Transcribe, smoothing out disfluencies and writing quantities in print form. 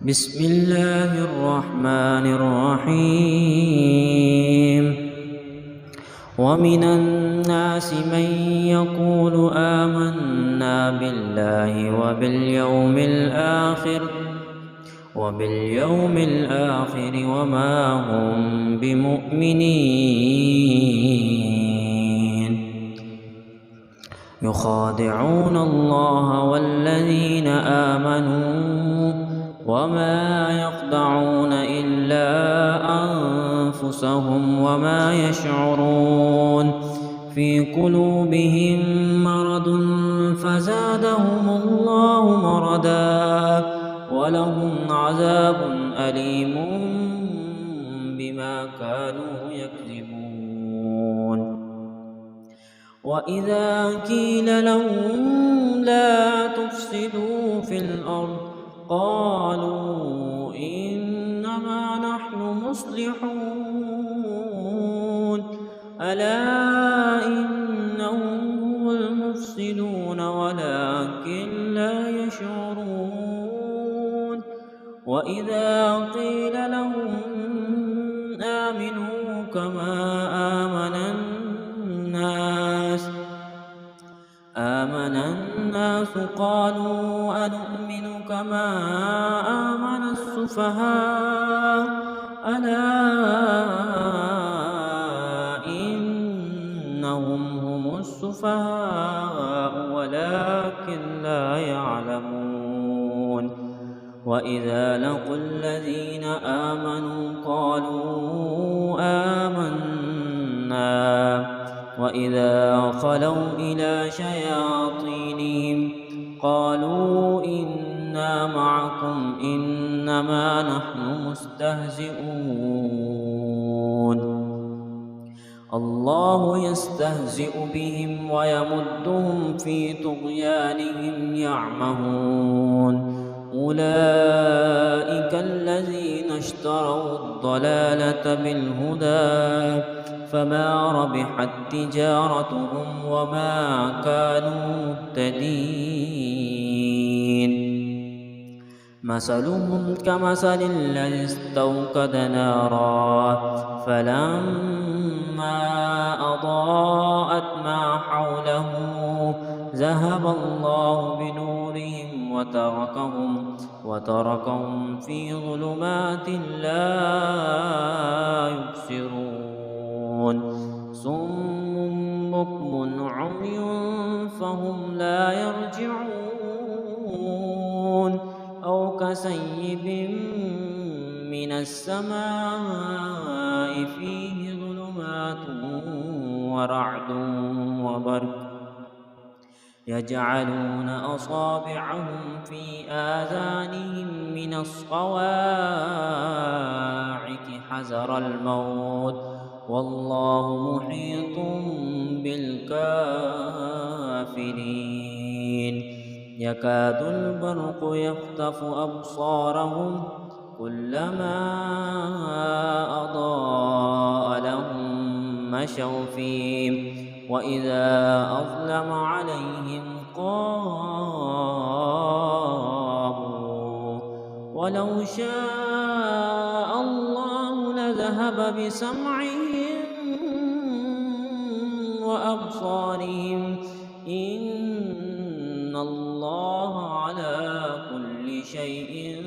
بسم الله الرحمن الرحيم ومن الناس من يقول آمنا بالله وباليوم الآخر وما هم بمؤمنين يخادعون الله والذين آمنوا وما يخدعون إلا أنفسهم وما يشعرون في قلوبهم مرض فزادهم الله مرضا ولهم عذاب أليم بما كانوا يكذبون وإذا قيل لهم لا تفسدوا في الأرض قالوا إنما نحن مصلحون ألا إنهم هم المفسدون ولكن لا يشعرون وإذا قيل لهم آمنوا كما آمن الناس قالوا أنؤمن كما آمن السفهاء ألا إنهم هم السفهاء ولكن لا يعلمون وإذا لقوا الذين آمنوا قالوا آمنا وإذا خلوا إلى شياطينهم قالوا إنا معكم إنما نحن مستهزئون الله يستهزئ بهم ويمدهم في طغيانهم يعمهون أولئك الذين اشتروا الضلالة بالهدى فما ربحت تجارتهم وما كانوا مهتدين مثلهم كمثل الذي استوقد نارا فلما أضاءت ما حوله ذهب الله بنورهم وتركهم في ظلمات لا يبصرون صم بكم عمي فهم لا يرجعون أو كصيب من السماء فيه ظلمات ورعد وبرق يجعلون أصابعهم في آذانهم من الصواعق حذر الموت والله محيط بالكافرين يكاد البرق يخطف أبصارهم كلما أضاء لهم مشوا فيه وإذا أظلم عليهم قاموا ولو شاء الله لذهب بسمعهم وأبصارهم إن الله على كل شيء